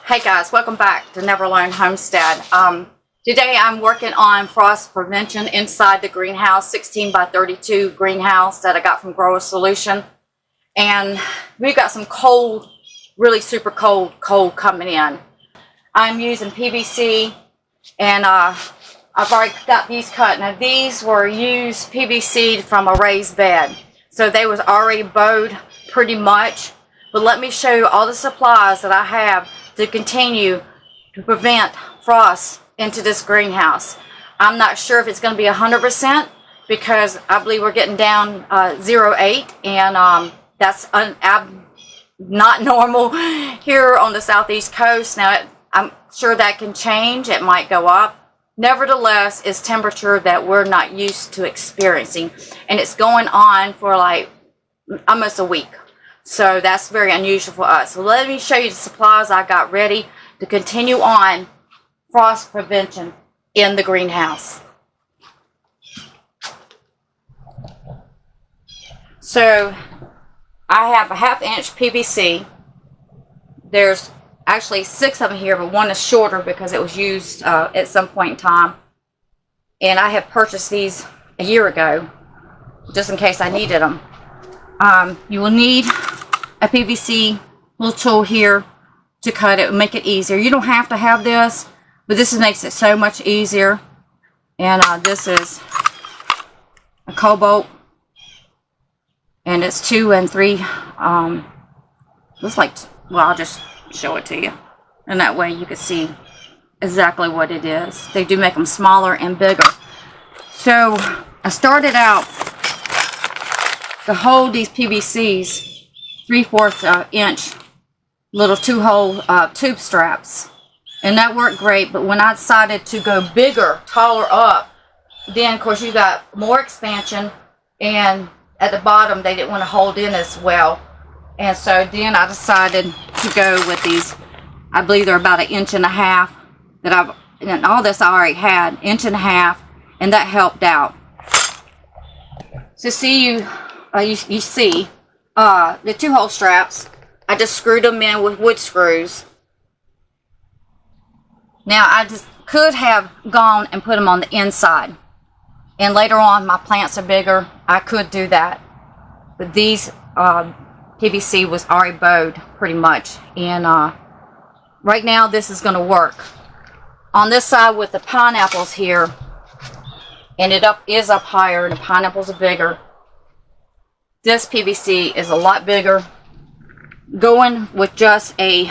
Hey guys, welcome back to Never Alone Homestead. Today I'm working on frost prevention inside the greenhouse, 16 by 32 greenhouse that I got from Grower Solution. And we've got some cold, really super cold coming in. I'm using PVC and I've already got these cut. Now these were used PVC from a raised bed. So they was already bowed pretty much. But let me show you all the supplies that I have to continue to prevent frost into this greenhouse. I'm not sure if it's going to be 100% because I believe we're getting down 0.8 and that's not normal here on the southeast coast. Now I'm sure that can change. It might go up. Nevertheless, it's temperature that we're not used to experiencing, and it's going on for like almost a week. So that's very unusual for us. So let me show you the supplies I got ready to continue on frost prevention in the greenhouse. So I have a 1/2 inch PVC. There's actually 6 of them here, but one is shorter because it was used at some point in time. And I have purchased these a year ago just in case I needed them. You will need a PVC little tool here to cut it and make it easier. You don't have to have this, but this makes it so much easier. And this is a cobalt, and it's 2 and 3. Looks like, well, I'll just show it to you, and that way you can see exactly what it is. They do make them smaller and bigger. So I started out to hold these PVCs 3/4 inch little 2-hole tube straps, and that worked great. But when I decided to go bigger, taller up, then of course you got more expansion, and at the bottom they didn't want to hold in as well, and so then I decided to go with these. I believe they're about 1.5 inches that and all this I already had 1.5 inches, and that helped out. So see you see the 2-hole straps. I just screwed them in with wood screws. Now I just could have gone and put them on the inside, and later on my plants are bigger, I could do that, but these PVC was already bowed pretty much, and right now this is going to work. On this side with the pineapples here, and it is up higher, and the pineapples are bigger. This PVC is a lot bigger. Going with just a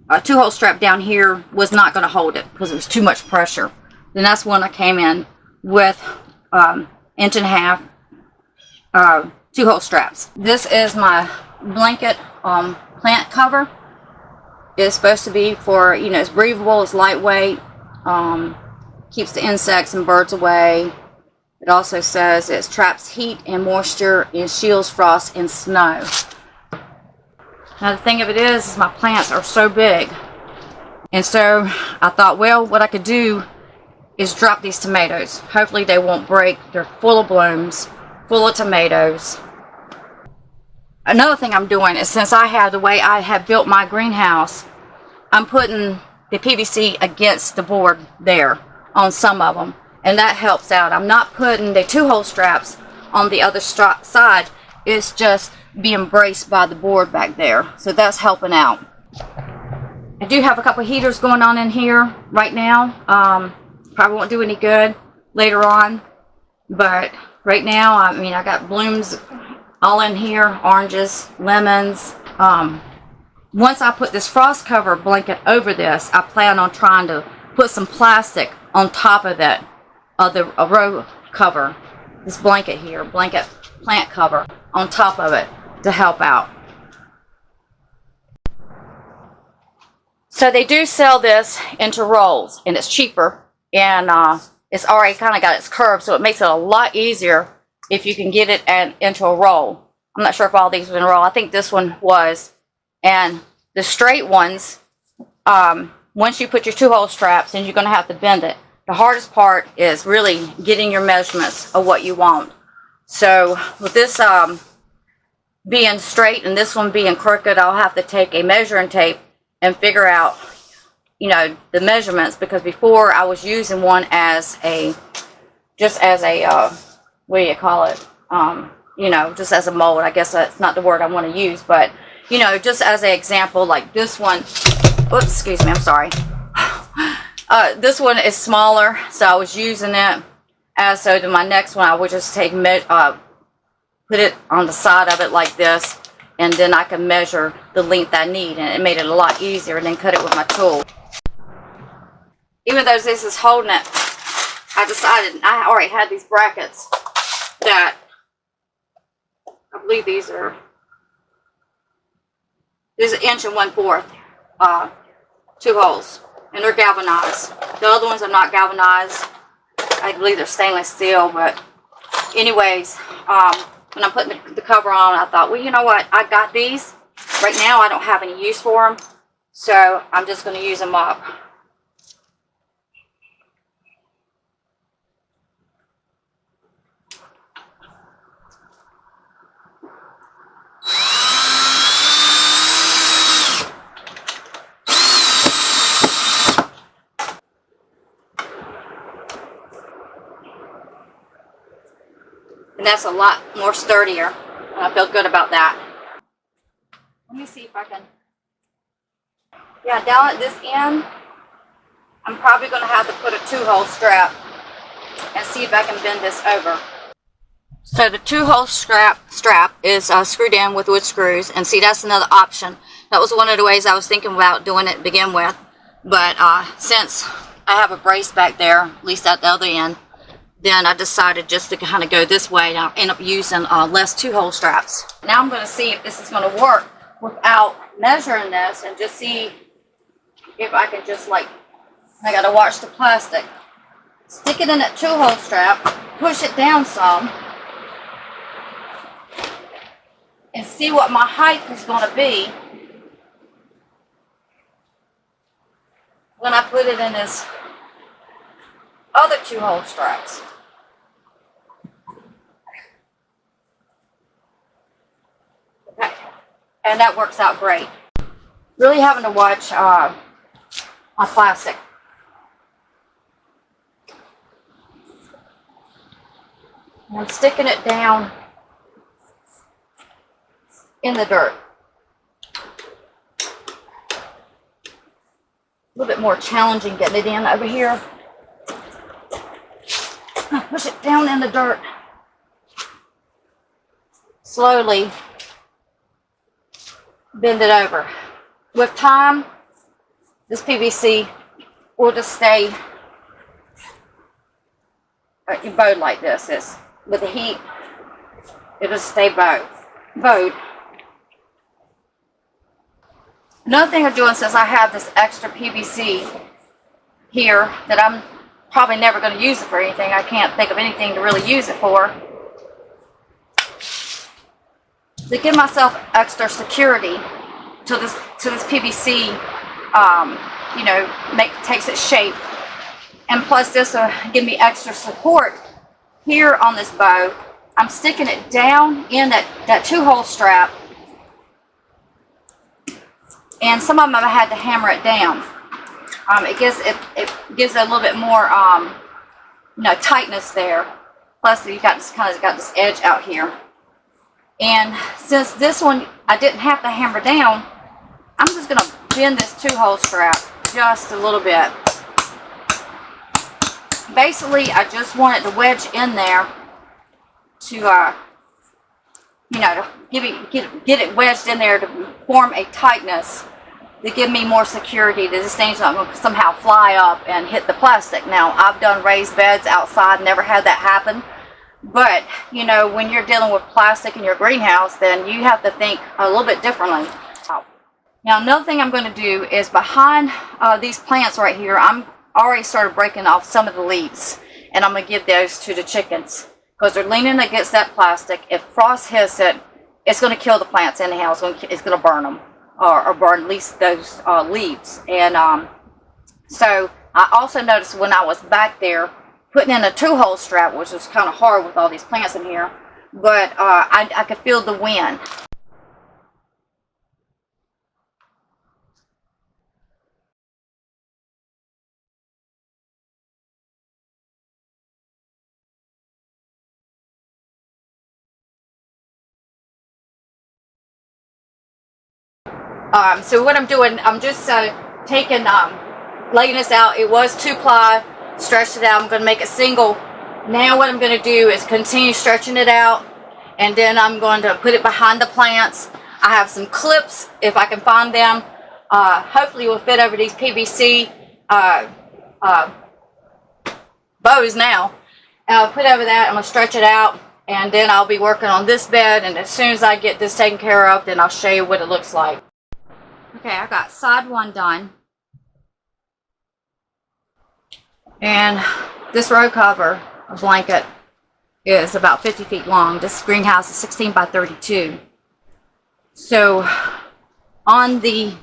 2-hole strap down here was not going to hold it because it was too much pressure. Then that's when I came in with 1.5 inch 2-hole straps. This is my blanket plant cover. It's supposed to be for, you know, it's breathable, it's lightweight, keeps the insects and birds away. It also says it traps heat and moisture and shields frost and snow. Now the thing of it is my plants are so big, and so I thought, well, what I could do is drop these tomatoes. Hopefully they won't break. They're full of blooms, full of tomatoes. Another thing I'm doing is, since I have the way I have built my greenhouse, I'm putting the PVC against the board there on some of them, and that helps out. I'm not putting the 2-hole straps on the other side. It's just being braced by the board back there, so that's helping out. I do have a couple of heaters going on in here right now. Probably won't do any good later on, but right now, I mean, I got blooms all in here, oranges, lemons. Once I put this frost cover blanket over this, I plan on trying to put some plastic on top of that, a row cover, this blanket here, blanket plant cover on top of it to help out. So they do sell this into rolls, and it's cheaper, and it's already kind of got its curve, so it makes it a lot easier if you can get it into a roll. I'm not sure if all these are in a roll. I think this one was. And the straight ones, once you put your 2-hole straps, then you're going to have to bend it. The hardest part is really getting your measurements of what you want. So with this being straight and this one being crooked, I'll have to take a measuring tape and figure out, you know, the measurements, because before I was using one as a, just as a, what do you call it? You know, just as a mold. I guess that's not the word I want to use, but, you know, just as an example, like this one, oops, excuse me, I'm sorry. This one is smaller, so I was using it as, so to my next one, I would just take, put it on the side of it like this, and then I can measure the length I need, and it made it a lot easier, and then cut it with my tool. Even though this is holding it, I decided, I already had these brackets that, I believe these are 1 1/4", 2 holes, and they're galvanized. The other ones are not galvanized. I believe they're stainless steel, but anyways, when I'm putting the cover on, I thought, well, you know what? I got these. Right now, I don't have any use for them, so I'm just going to use them up. And that's a lot more sturdier, and I feel good about that. Let me see if I can, yeah, down at this end, I'm probably going to have to put a 2-hole strap and see if I can bend this over. So the 2-hole strap is screwed in with wood screws, and see, that's another option. That was one of the ways I was thinking about doing it to begin with, but since I have a brace back there, at least at the other end, then I decided just to kind of go this way, and I'll end up using less 2-hole straps. Now I'm going to see if this is going to work without measuring this, and just see if I can just, like, I got to watch the plastic. Stick it in that 2-hole strap, push it down some, and see what my height is going to be when I put it in this other 2-hole straps. Okay, and that works out great. Really having to watch my plastic. And I'm sticking it down in the dirt. A little bit more challenging getting it in over here. Push it down in the dirt. Slowly bend it over. With time, this PVC will just stay bowed like this. It's, with the heat, it'll stay bowed. Another thing I'm doing, since I have this extra PVC here that I'm probably never going to use it for anything, I can't think of anything to really use it for, to give myself extra security to this PVC, you know, takes its shape, and plus this will give me extra support here on this bow. I'm sticking it down in that 2-hole strap, and some of them I had to hammer it down. It gives it a little bit more, you know, tightness there. Plus, you got this kind of got this edge out here. And since this one I didn't have to hammer down, I'm just going to bend this 2-hole strap just a little bit. Basically, I just want it to wedge in there to, you know, to get it wedged in there to form a tightness to give me more security that this thing's not going to somehow fly up and hit the plastic. Now, I've done raised beds outside, never had that happen. But, you know, when you're dealing with plastic in your greenhouse, then you have to think a little bit differently. Now, another thing I'm going to do is behind these plants right here, I'm already started breaking off some of the leaves. And I'm going to give those to the chickens, because they're leaning against that plastic. If frost hits it, it's going to kill the plants anyhow. It's going to burn them, or burn at least those leaves. And so I also noticed when I was back there putting in a 2-hole strap, which was kind of hard with all these plants in here, but I could feel the wind. So what I'm doing, I'm just taking, laying this out. It was 2-ply, stretched it out. I'm going to make it single. Now what I'm going to do is continue stretching it out, and then I'm going to put it behind the plants. I have some clips, if I can find them. Hopefully will fit over these PVC bows now. And I'll put over that. I'm going to stretch it out, and then I'll be working on this bed, and as soon as I get this taken care of, then I'll show you what it looks like. Okay, I got side 1 done. And this row cover, a blanket, is about 50 feet long. This greenhouse is 16 by 32. So on the,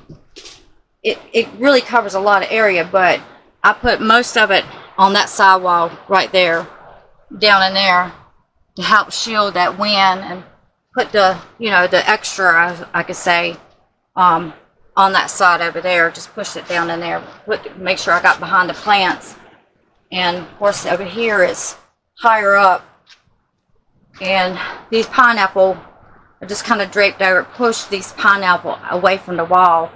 it really covers a lot of area, but I put most of it on that sidewall right there, down in there, to help shield that wind, and put the, you know, the extra, I could say, on that side over there. Just push it down in there, make sure I got behind the plants. And of course over here is higher up, and these pineapple are just kind of draped over. Push these pineapple away from the wall.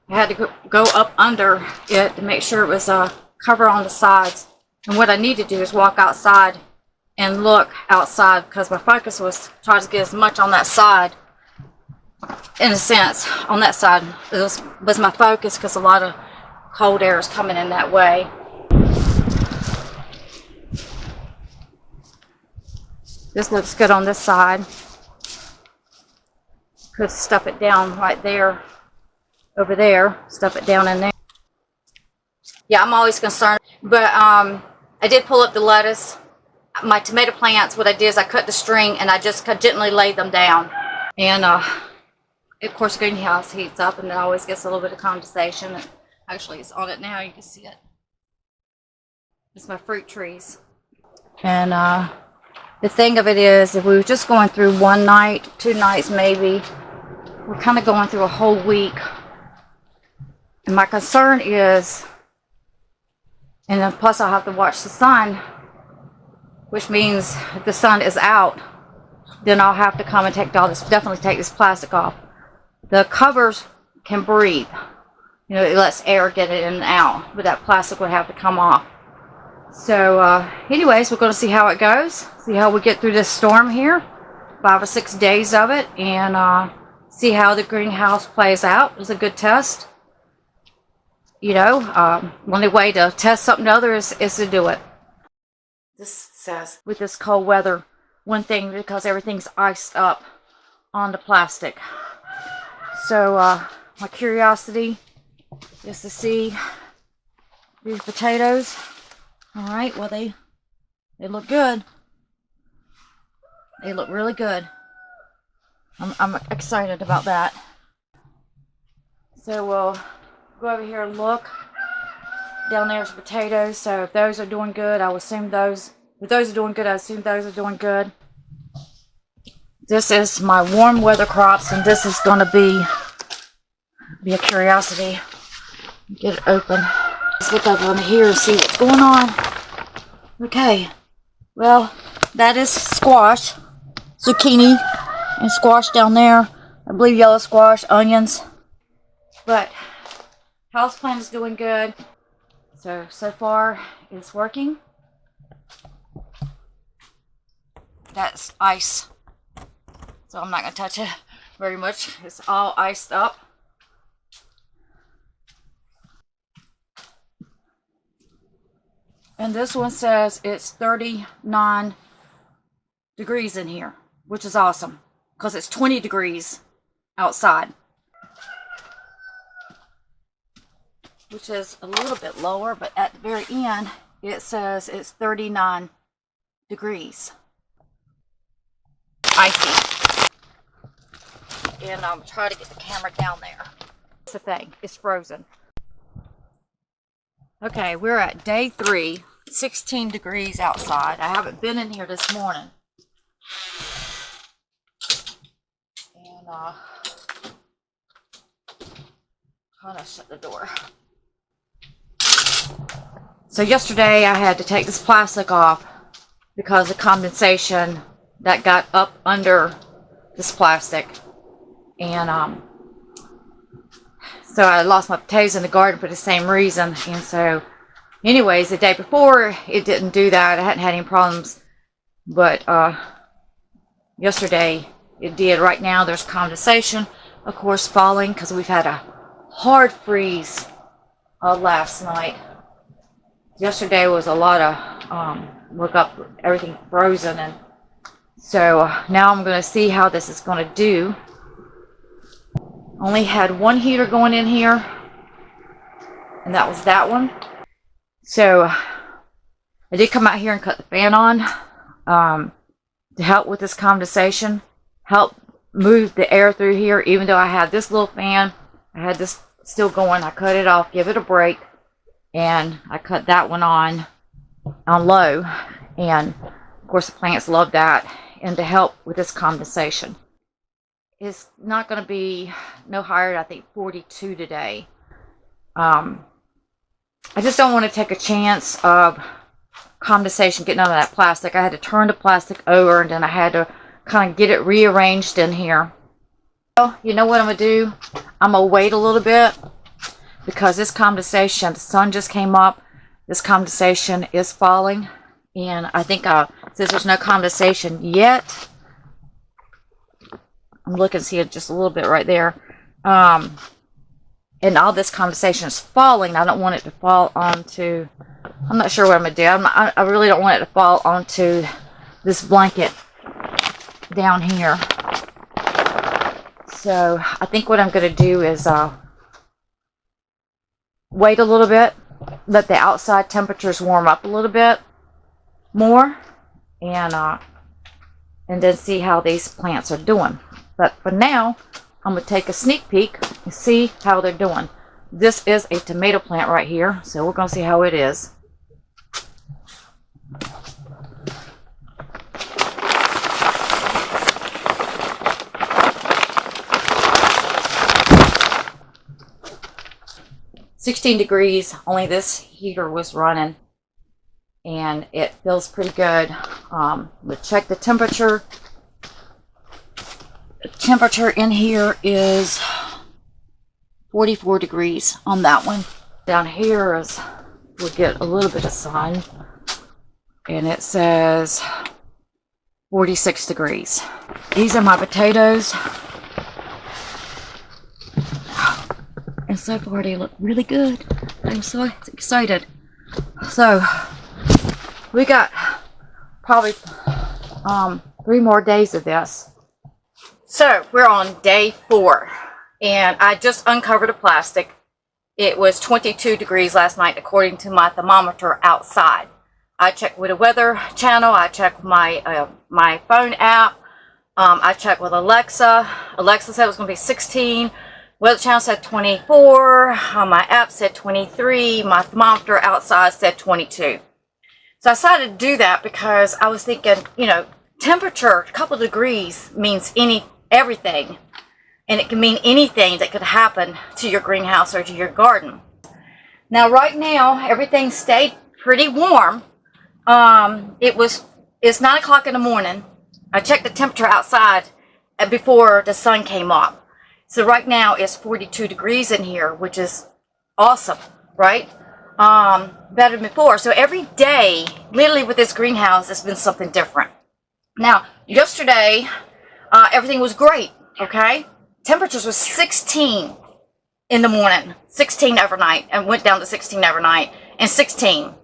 I had to go up under it to make sure it was cover on the sides. And what I need to do is walk outside and look outside, because my focus was try to get as much on that side, in a sense, on that side was my focus, because a lot of cold air is coming in that way. This looks good on this side. Could stuff it down right there, over there, stuff it down in there. Yeah, I'm always concerned, but I did pull up the lettuce. My tomato plants, what I did is I cut the string and I just gently laid them down. And of course, the greenhouse heats up and it always gets a little bit of condensation. Actually, it's on it now, you can see it. It's my fruit trees. And the thing of it is, if we were just going through 1 night, 2 nights maybe, we're kind of going through a whole week. And my concern is, and then plus I'll have to watch the sun, which means if the sun is out, then I'll have to come and definitely take this plastic off. The covers can breathe. You know, it lets air get it in and out, but that plastic would have to come off. So anyways, we're going to see how it goes, see how we get through this storm here, 5 or 6 days of it, and see how the greenhouse plays out. It was a good test. You know, only way to test something other is to do it. This says, with this cold weather, one thing, because everything's iced up on the plastic. So my curiosity is to see these potatoes. All right, well they look good. They look really good. I'm excited about that. So we'll go over here and look. Down there's potatoes. So if those are doing good, I will assume those. If those are doing good, I assume those are doing good. This is my warm weather crops, and this is going to be a curiosity. Get it open. Let's look over on here and see what's going on. Okay. Well, that is squash, zucchini, and squash down there. I believe yellow squash, onions. But houseplant is doing good. So far it's working. That's ice. So I'm not going to touch it very much. It's all iced up. And this one says it's 39 degrees in here, which is awesome because it's 20 degrees outside, which is a little bit lower, but at the very end it says it's 39 degrees. Icy. And I'm trying to get the camera down there. That's the thing, it's frozen. Okay, we're at day 3, 16 degrees outside. I haven't been in here this morning. And trying to shut the door. So yesterday I had to take this plastic off because of condensation that got up under this plastic. And so I lost my potatoes in the garden for the same reason. And so anyways, the day before it didn't do that. I hadn't had any problems, but yesterday it did. Right now there's condensation, of course, falling because we've had a hard freeze last night. Yesterday was a lot of look up, everything frozen, and so now I'm going to see how this is going to do. Only had one heater going in here, and that was that one. So I did come out here and cut the fan on to help with this condensation, help move the air through here. Even though I had this little fan, I had this still going. I cut it off, give it a break, and I cut that one on low. And of course the plants love that, and to help with this condensation. It's not going to be no higher than, I think, 42 today. I just don't want to take a chance of condensation getting out of that plastic. I had to turn the plastic over, and then I had to kind of get it rearranged in here. Well, you know what I'm going to do? I'm going to wait a little bit, because this condensation, the sun just came up, this condensation is falling, and I think since there's no condensation yet, I'm looking to see it just a little bit right there, and all this condensation is falling. I don't want it to fall onto, I'm not sure what I'm going to do. I really don't want it to fall onto this blanket down here. So I think what I'm going to do is wait a little bit, let the outside temperatures warm up a little bit more, and then see how these plants are doing. But for now, I'm going to take a sneak peek and see how they're doing. This is a tomato plant right here, so we're going to see how it is. $16 degrees, only this heater was running, and it feels pretty good. We'll check the temperature. The temperature in here is 44 degrees on that one. Down here is, we'll get a little bit of sun, and it says 46 degrees. These are my potatoes, and so far they look really good. I'm so excited. So we got probably 3 more days of this. So we're on day 4, and I just uncovered a plastic. It was 22 degrees last night according to my thermometer outside. I checked with a weather channel. I checked my my phone app. I checked with Alexa. Alexa said it was going to be 16. Weather channel said 24. My app said 23. My thermometer outside said 22. So I decided to do that because I was thinking, you know, temperature, a couple of degrees means everything, and it can mean anything that could happen to your greenhouse or to your garden. Now right now everything stayed pretty warm. It's 9 o'clock in the morning. I checked the temperature outside before the sun came up. So right now it's 42 degrees in here, which is awesome, right? Better than before. So every day, literally with this greenhouse, it's been something different. Now, yesterday, everything was great, okay? Temperatures was 16 in the morning, 16 overnight, and went down to 16 overnight, and 16.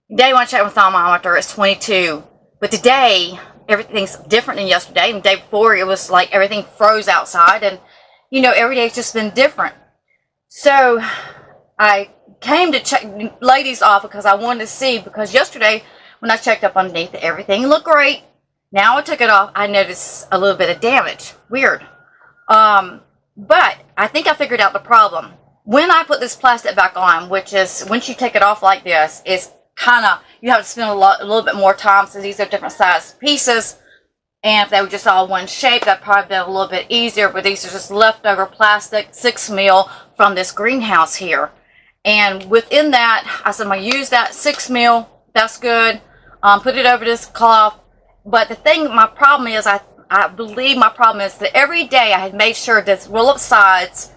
Today, when I checked my thermometer, it's 22. But today, everything's different than yesterday. And the day before, it was like everything froze outside, and, you know, every day's just been different. So, I came to check ladies off because I wanted to see, because yesterday, when I checked up underneath, everything looked great. Now I took it off, I noticed a little bit of damage. Weird. But I think I figured out the problem. When I put this plastic back on, which is, once you take it off like this, it's kind of, you have to spend a little bit more time, since these are different size pieces. And if they were just all one shape, that'd probably be a little bit easier. But these are just leftover plastic, 6 mil from this greenhouse here. And within that, I said, I'm going to use that 6 mil. That's good. Put it over this cloth. But the thing, my problem is, I I believe my problem is that every day I had made sure this roll-up sides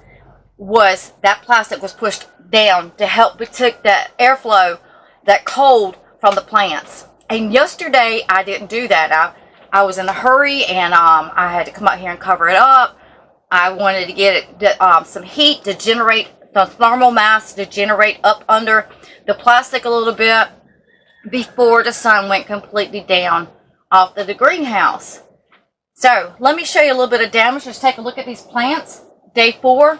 was, that plastic was pushed down to help take the airflow, that cold from the plants. And yesterday I didn't do that. I was in a hurry, and I had to come out here and cover it up. I wanted to get it some heat to generate the thermal mass, to generate up under the plastic a little bit before the sun went completely down off of the greenhouse. So let me show you a little bit of damage. Let's take a look at these plants. Day 4.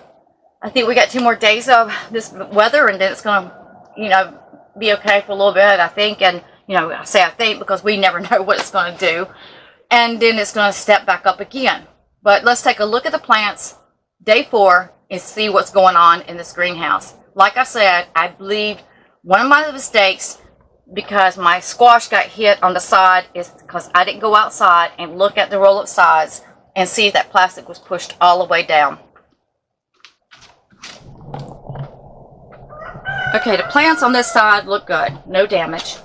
I think we got 2 more days of this weather, and then it's going to, be okay for a little bit, I think. And, I say I think because we never know what it's going to do. And then it's going to step back up again. But let's take a look at the plants, day 4, and see what's going on in this greenhouse. Like I said, I believe one of my mistakes, because my squash got hit on the side, is because I didn't go outside and look at the roll-up sides and see if that plastic was pushed all the way down. Okay, the plants on this side look good. No damage.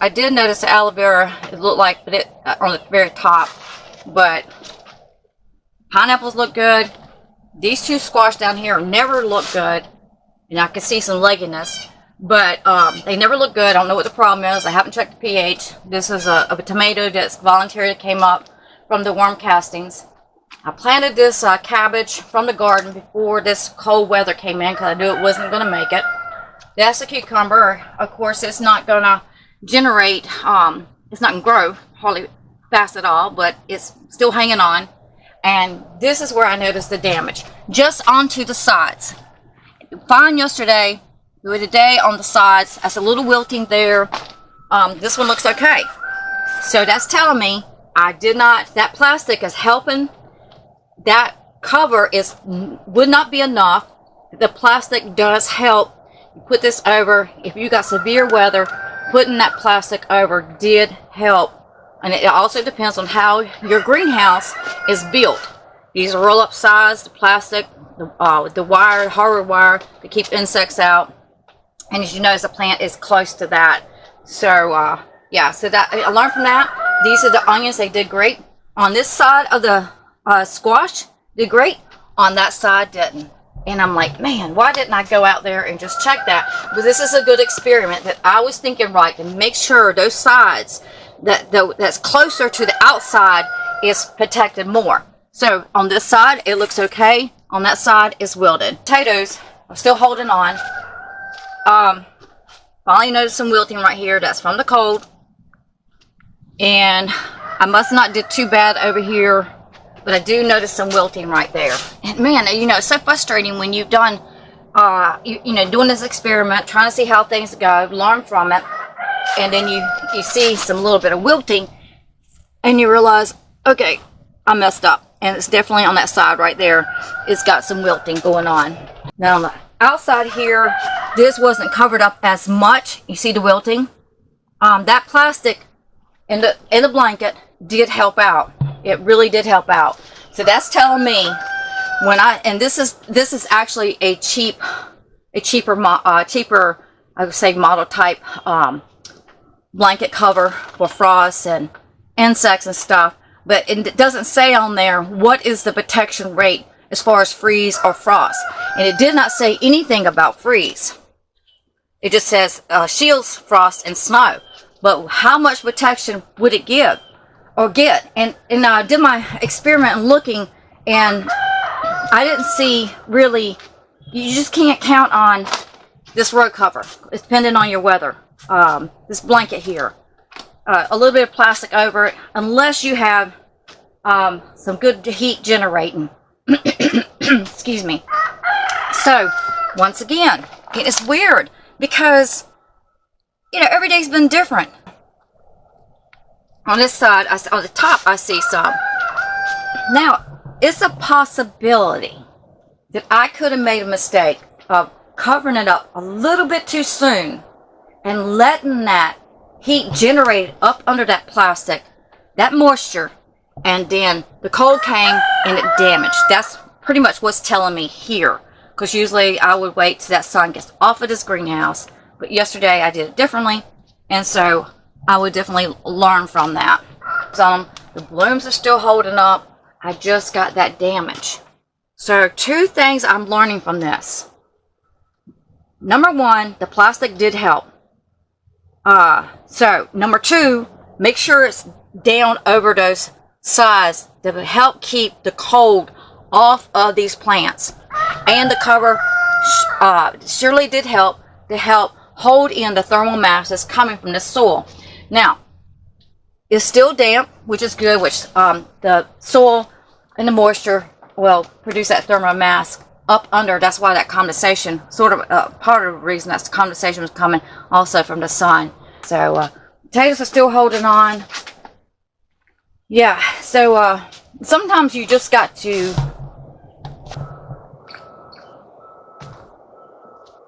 I did notice the aloe vera, it looked like, but on the very top. But pineapples look good. These 2 squash down here never look good. And I can see some legginess. But they never look good. I don't know what the problem is. I haven't checked the pH. This is a tomato that's voluntary that came up from the worm castings. I planted this cabbage from the garden before this cold weather came in, because I knew it wasn't going to make it. That's a cucumber. Of course, it's not going to generate, it's not going to grow hardly fast at all, but it's still hanging on. And this is where I noticed the damage, just onto the sides. Fine yesterday, today on the sides, that's a little wilting there. This one looks okay. So that's telling me that plastic is helping. That cover would not be enough. The plastic does help. You put this over, if you got severe weather, putting that plastic over did help. And it also depends on how your greenhouse is built. These are roll-up sides, the plastic, the wire, hardwood wire to keep insects out. And as you notice, the plant is close to that. So, yeah, so that I learned from that. These are the onions. They did great. On this side of the squash, did great. On that side, didn't. And I'm like, man, why didn't I go out there and just check that? But this is a good experiment that I was thinking right, to make sure those sides that's closer to the outside is protected more. So on this side, it looks okay. On that side, it's wilted. Potatoes are still holding on. Finally noticed some wilting right here. That's from the cold. And I must not did too bad over here, but I do notice some wilting right there. And man, it's so frustrating when you've done, doing this experiment, trying to see how things go, learn from it, and then you see some little bit of wilting, and you realize, okay, I messed up. And it's definitely on that side right there. It's got some wilting going on. Now on the outside here, this wasn't covered up as much. You see the wilting? That plastic in the blanket did help out. It really did help out. So that's telling me this is actually a cheaper I would say model type blanket cover for frost and insects and stuff. But it doesn't say on there what is the protection rate as far as freeze or frost. And it did not say anything about freeze. It just says shields frost and snow. But how much protection would it give or get? And I did my experiment looking, and I didn't see really, you just can't count on this road cover. It's depending on your weather. This blanket here. A little bit of plastic over it, unless you have some good heat generating. Excuse me. So, once again, it's weird because, every day's been different. On this side, on the top, I see some. Now, it's a possibility that I could have made a mistake of covering it up a little bit too soon and letting that heat generated up under that plastic, that moisture, and then the cold came and it damaged. That's pretty much what's telling me here. Because usually I would wait till that sun gets off of this greenhouse. But yesterday I did it differently. And so I would definitely learn from that. The blooms are still holding up. I just got that damage. So 2 things I'm learning from this. Number 1, the plastic did help. So number 2, make sure it's down over those sides to help keep the cold off of these plants. And the cover surely did help to help hold in the thermal mass that's coming from the soil. Now, it's still damp, which is good, which the soil and the moisture will produce that thermal mass up under. That's why that condensation, sort of part of the reason that the condensation was coming also from the sun. So potatoes are still holding on. Yeah, so sometimes you just got to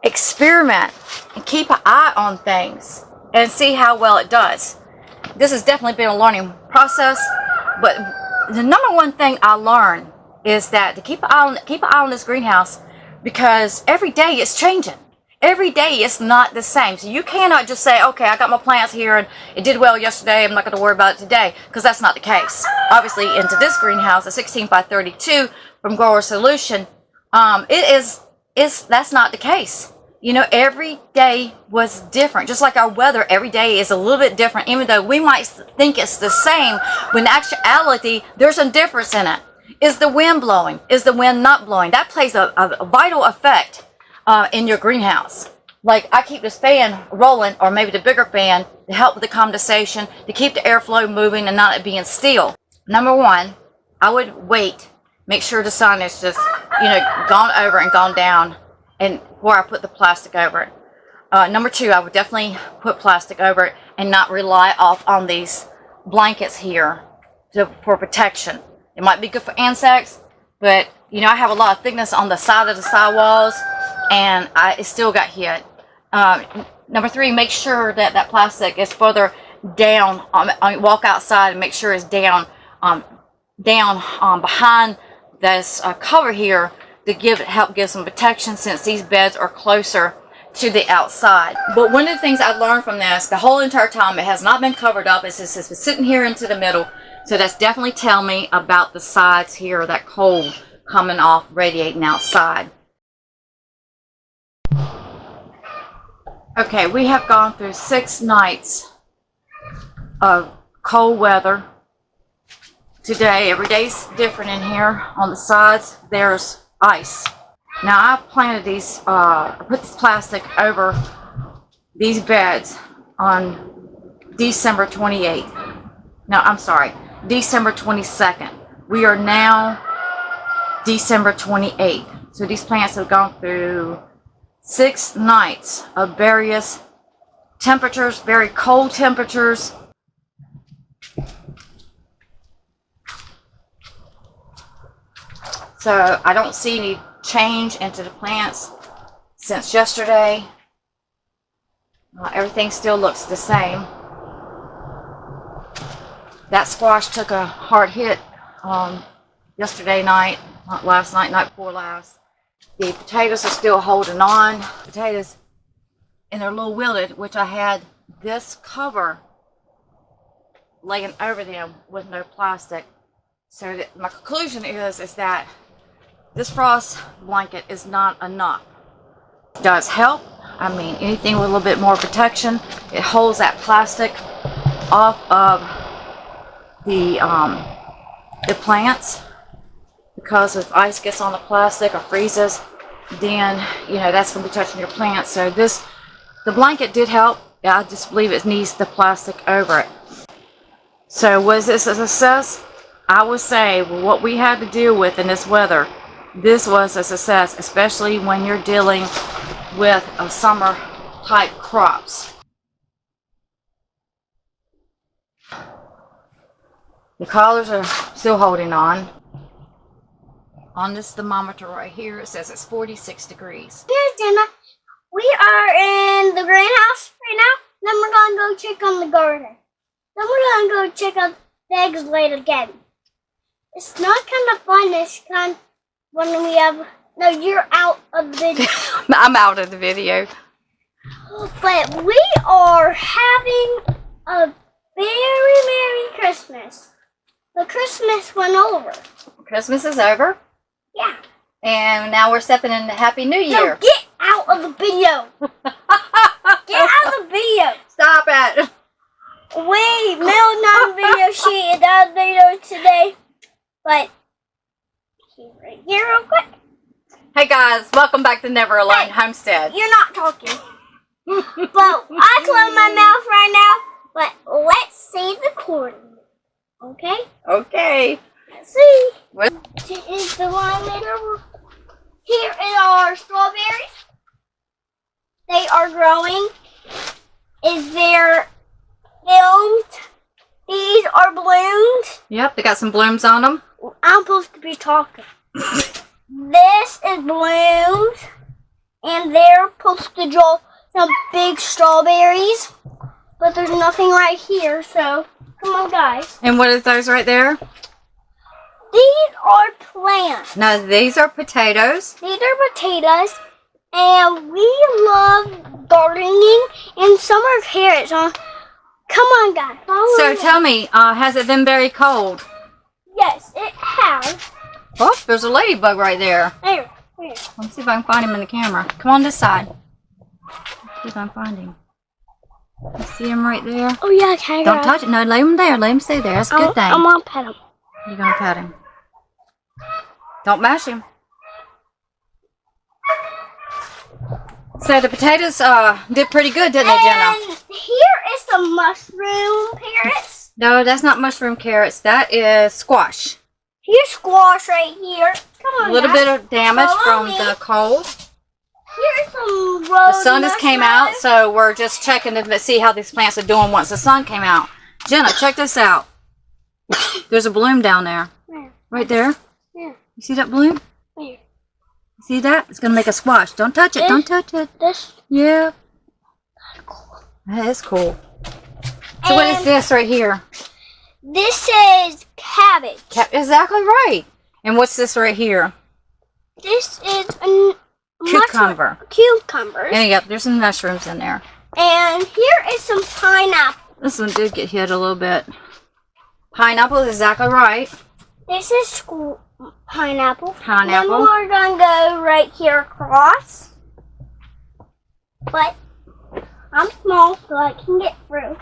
experiment and keep an eye on things and see how well it does. This has definitely been a learning process, but the number 1 thing I learned is that to keep an eye on this greenhouse, because every day it's changing. Every day it's not the same. So you cannot just say, okay, I got my plants here and it did well yesterday, I'm not going to worry about it today, because that's not the case. Obviously, into this greenhouse, a 16x32 from Grower Solution, that's not the case. You know, every day was different. Just like our weather, every day is a little bit different, even though we might think it's the same, when in actuality, there's a difference in it. Is the wind blowing? Is the wind not blowing? That plays a vital effect in your greenhouse. Like, I keep this fan rolling, or maybe the bigger fan, to help with the condensation, to keep the airflow moving and not it being still. Number 1, I would wait, make sure the sun is just, gone over and gone down, and before I put the plastic over it. Number 2, I would definitely put plastic over it and not rely off on these blankets here for protection. It might be good for insects, but I have a lot of thickness on the side of the sidewalls, and it still got hit. Number 3, make sure that plastic is further down. Walk outside and make sure it's down behind this cover here to help give some protection, since these beds are closer to the outside. But one of the things I've learned from this, the whole entire time, it has not been covered up. It's just been sitting here into the middle. So that's definitely telling me about the sides here, that cold coming off, radiating outside. Okay, we have gone through 6 nights of cold weather. Today, every day's different in here. On the sides, there's ice. Now, I planted these, I put this plastic over these beds on December 28th. No, I'm sorry, December 22nd. We are now December 28th. So these plants have gone through 6 nights of various temperatures, very cold temperatures. So I don't see any change into the plants since yesterday. Everything still looks the same. That squash took a hard hit yesterday night, not last night, night before last. The potatoes are still holding on. Potatoes, and they're a little wilted, which I had this cover laying over them with no plastic. So my conclusion is that this frost blanket is not enough. It does help. I mean, anything with a little bit more protection, it holds that plastic off of the plants, because if ice gets on the plastic or freezes, then that's going to be touching your plants. So the blanket did help. I just believe it needs the plastic over it. So was this a success? I would say, well, what we had to deal with in this weather, this was a success, especially when you're dealing with summer type crops. The collars are still holding on. On this thermometer right here, it says it's 46 degrees. Here's Jenna. We are in the greenhouse right now. Then we're going to go check on the garden. Then we're going to go check out the eggs laid again. It's not kind of fun. It's kind of when we have... No, you're out of the video. I'm out of the video. But we are having a very Merry Christmas. But Christmas went over. Christmas is over. Yeah. And now we're stepping into Happy New No, Year. get out of the video. Get out of the video. Stop it. Wait, Mel not video sheet is out of video today. But he's right here real quick. Hey guys, welcome back to Never Alone Hey. Homestead. You're not talking. But I close my mouth right now. But let's see the coordinates. Okay? Okay. Let's see. What? This is the line later. Here is our strawberries. They are growing. Is there filmed? These are bloomed. Yep, they got some blooms on them. I'm supposed to be talking. This is bloomed. And they're supposed to draw some big strawberries. But there's nothing right here, so come on, guys. And what is those right there? These are plants. No, these are potatoes. These are potatoes. And we love gardening and summer carrots. Come on, guys. Follow So me. tell me, has it been very cold? Yes, it has. Oh, there's a ladybug right there. There. Let me see if I can find him in the camera. Come on this side. See if I can find him. You see him right there? Oh, yeah, okay. Don't touch it. No, leave him there. Let him stay there. That's a good thing. I'm going to pet him. You're going to pet him. Don't mash him. So the potatoes did pretty good, didn't they, Jenna? And here is some mushroom carrots. No, that's not mushroom carrots. That is squash. Here's squash right here. Come on, A little guys. bit of damage Follow from me. the cold. Here's some The sun just came out, mushrooms. so we're just checking to see how these plants are doing once the sun came out. Jenna, check this out. There's a bloom down there. Where? Right there. Where? You see that bloom? Where? See that? It's going to make a squash. Don't touch it. Don't touch it. This. Yeah. That is cool. So what is And this right here? This is cabbage. Exactly right. And what's this right here? This is a Cucumber. Cucumbers. And yep, there's some mushrooms in there. And here is some pineapple. This one did get hit a little bit. Pineapple is exactly right. This is pineapple. Pineapple. Then we're going to go right here across. But I'm small, so I can get through.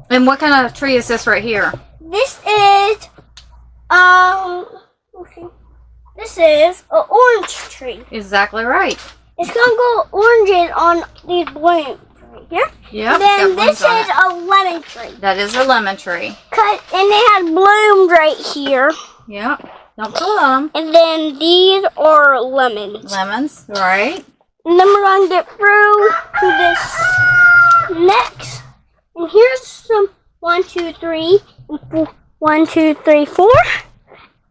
And what kind of tree is this right here? This is, let's see. This is an orange tree. Exactly right. It's going to go oranges on these blooms right here. Yep. And then got this blooms on is it. a lemon tree. That is a lemon tree. Cut, and they had blooms right here. Yep. Don't pull them. And then these are lemons. Lemons, right? And then we're going to get through to this next. And here's some 1, 2, 3, and 4. 1, 2, 3, 4.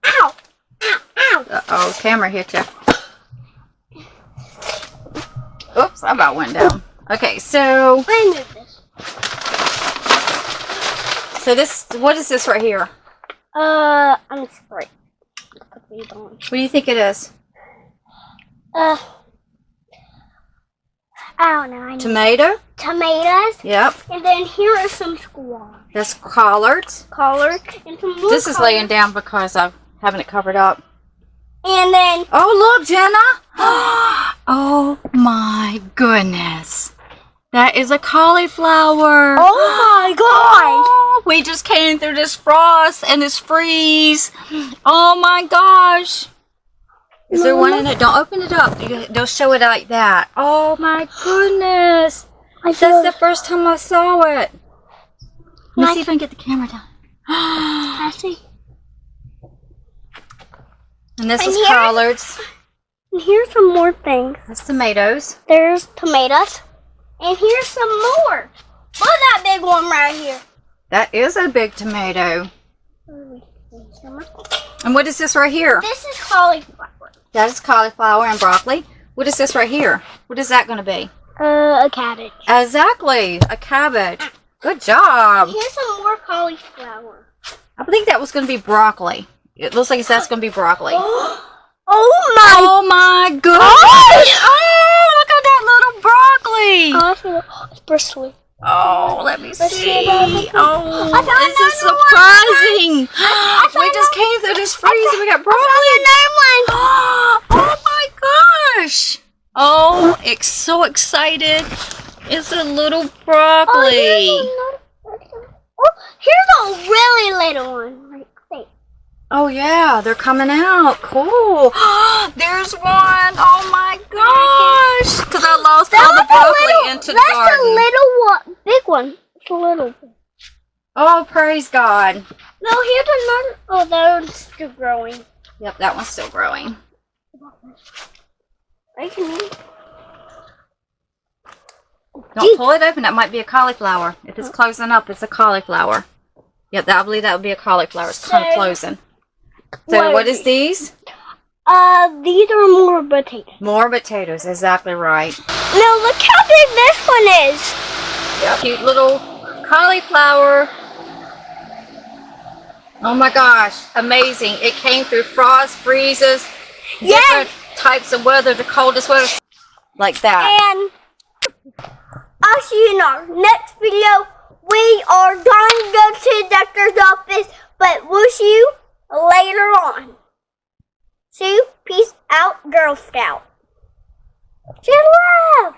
Ow! Ow! Ow! Uh-oh, camera hit you. Oops, I about went down. Okay, so I move this. this, what is this right here? I'm sorry. What do you think it is? I don't know. I need Tomato? tomatoes. Yep. And then here are some squash. That's collards. Collard. And some more This is collard. laying down because I'm having it covered up. And then Oh, look, Jenna. Oh, my goodness. That is a cauliflower. oh my god! Oh, we just came through this frost and this freeze. Oh, my gosh. Is there one in it? Don't open it up. Don't show it like that. Oh, my goodness. I That's the first time I saw it. Let me see if I can get the camera down. I see. And this And is here- collards. And here's some more things. That's tomatoes. There's tomatoes. And here's some more. Look at that big one right here. That is a big tomato. And what is this right here? This is cauliflower. That is cauliflower and broccoli. What is this right here? What is that going to be? A cabbage. Exactly, a cabbage. Good job. Here's some more cauliflower. I think that was going to be broccoli. It looks like that's going to be broccoli. Oh my Oh my goodness! gosh! Oh, look at that little broccoli! Oh, I feel it's bristly. Oh, let me Let's see about see. the- Oh, I found this is another one. surprising. I We found just came through this freezer. We got broccoli. another one. Oh my gosh. Oh, it's so excited. It's a little broccoli. Here's a really little one. Like, wait. Oh yeah, they're coming out. Cool. There's one. Oh my gosh. Because I lost all the broccoli into the That's garden. a little one. Big one. It's a little one. Oh, praise God. No, here's another. Oh, that one's still growing. Yep, that one's still growing. I can eat. Don't pull it open. That might be a cauliflower. If it's closing up, it's a cauliflower. Yep, I believe that would be a cauliflower. It's kind of closing. So what is these? These are more potatoes. More potatoes. Exactly right. Now look how big this one is. Yep. Cute little cauliflower. Oh my gosh. Amazing. It came through frost, freezes, different types of weather, the coldest weather. Like that. And I'll see you in our next video. We are going to go to the doctor's office, but we'll see you later on. See you. Peace out, Girl Scout. Chill out.